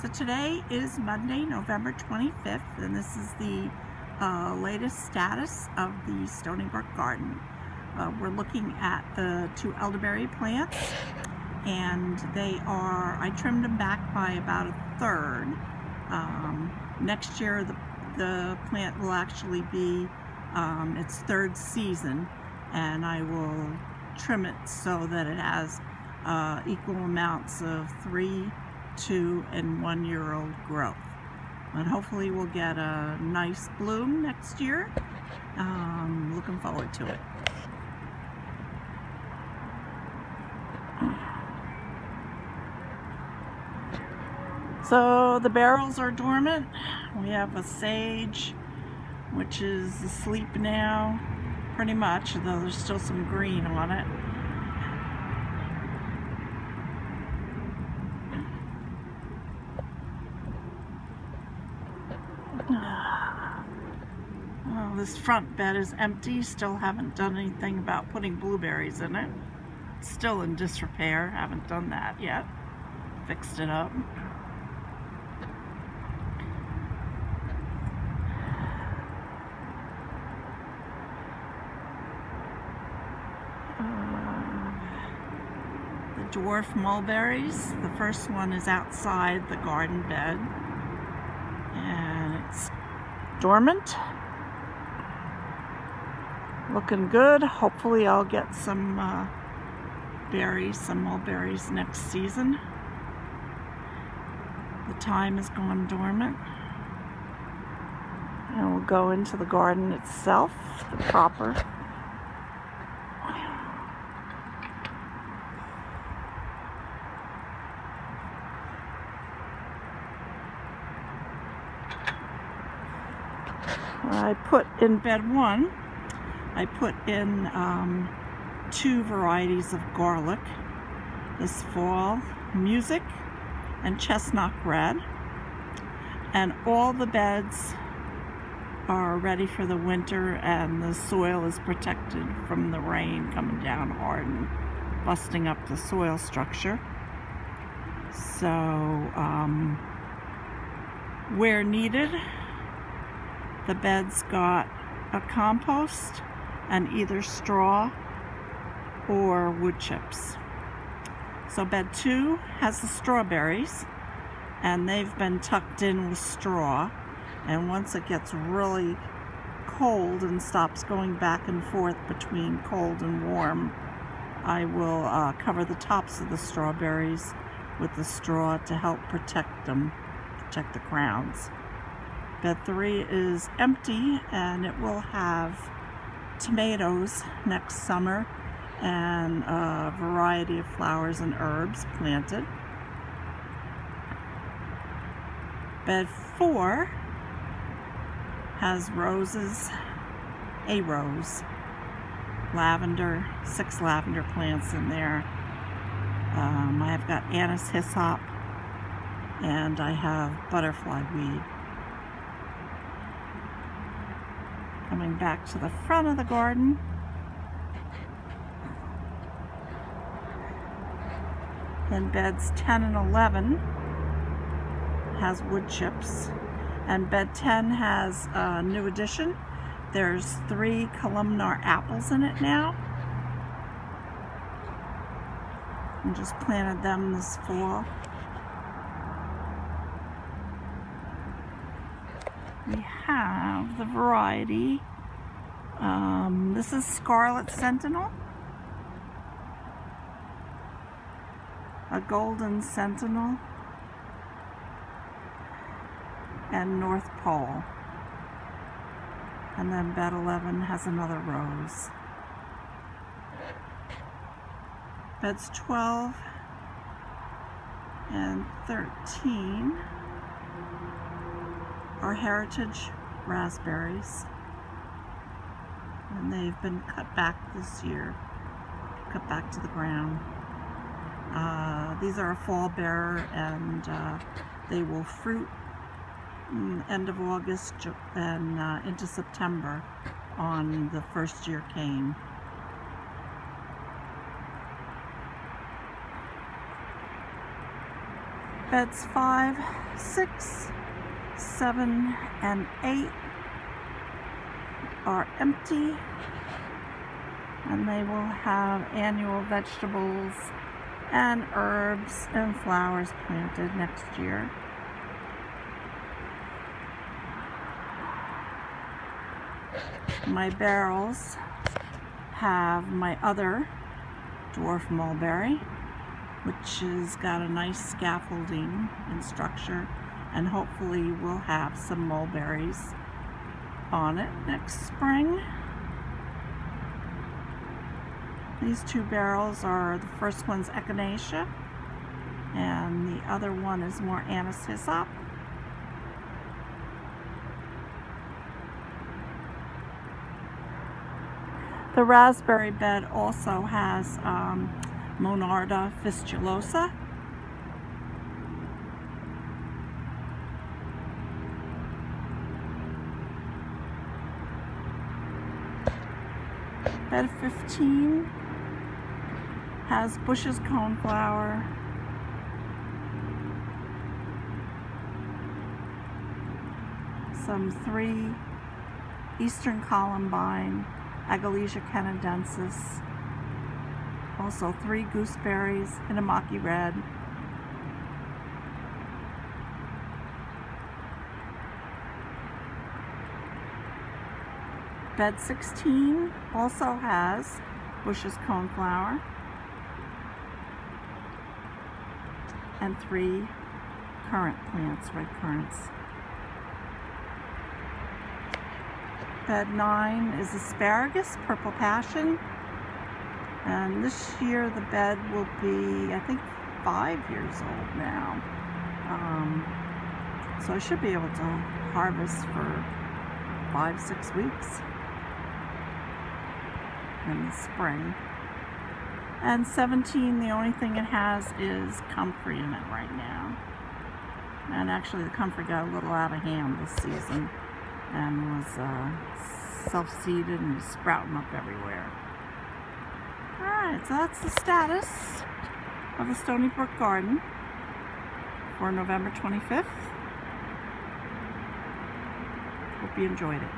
So today is Monday, November 25th, and this is the latest status of the Stoneybrook Garden. We're looking at the two elderberry plants, and I trimmed them back by about a third. Next year the plant will actually be its third season, and I will trim it so that it has equal amounts of 3, 2, and 1-year-old growth. And hopefully we'll get a nice bloom next year. Looking forward to it. So the barrels are dormant. We have a sage, which is asleep now, pretty much, though there's still some green on it. Oh, this front bed is empty. Still haven't done anything about putting blueberries in it. It's still in disrepair. Haven't done that yet. Fixed it up. The dwarf mulberries. The first one is outside the garden bed, and it's dormant. Looking good. Hopefully I'll get some mulberries next season. The thyme has gone dormant. And we'll go into the garden itself, the proper. I put in bed 1, I put in 2 varieties of garlic this fall, music and chestnut red, and all the beds are ready for the winter, and the soil is protected from the rain coming down hard and busting up the soil structure. So where needed, the beds got a compost and either straw or wood chips. So bed 2 has the strawberries, and they've been tucked in with straw, and once it gets really cold and stops going back and forth between cold and warm, I will cover the tops of the strawberries with the straw to help protect them, protect the crowns. Bed 3 is empty, and it will have tomatoes next summer and a variety of flowers and herbs planted. Bed 4 has roses, a rose, lavender, 6 lavender plants in there. I've got anise hyssop, and I have butterfly weed. Coming back to the front of the garden, then beds 10 and 11 has wood chips, and bed 10 has a new addition. There's 3 columnar apples in it now. I just planted them this fall. We have the variety. This is Scarlet Sentinel, a Golden Sentinel, and North Pole. And then bed 11 has another rose. Beds 12 and 13 are heritage raspberries, and they've been cut back this year, cut back to the ground. These are a fall bearer, and they will fruit end of August and into September on the first year cane. Beds 5, 6, 7, and 8 are empty, and they will have annual vegetables and herbs and flowers planted next year. My barrels have my other dwarf mulberry, which has got a nice scaffolding and structure, and hopefully we'll have some mulberries on it next spring. These two barrels are, the first one's echinacea and the other one is more anise hyssop. The raspberry bed also has Monarda fistulosa. Bed 15 has Bush's coneflower, some 3 Eastern columbine, Agalasia canadensis, also 3 gooseberries, Inamaki red, Bed 16 also has Bush's coneflower and 3 currant plants, red currants. Bed 9 is asparagus, purple passion, and this year the bed will be, I think, 5 years old now. So I should be able to harvest for 5-6 weeks in the spring. And 17, the only thing it has is comfrey in it right now. And actually the comfrey got a little out of hand this season and was self-seeded and sprouting up everywhere. Alright, so that's the status of the Stoneybrook Garden for November 25th. Hope you enjoyed it.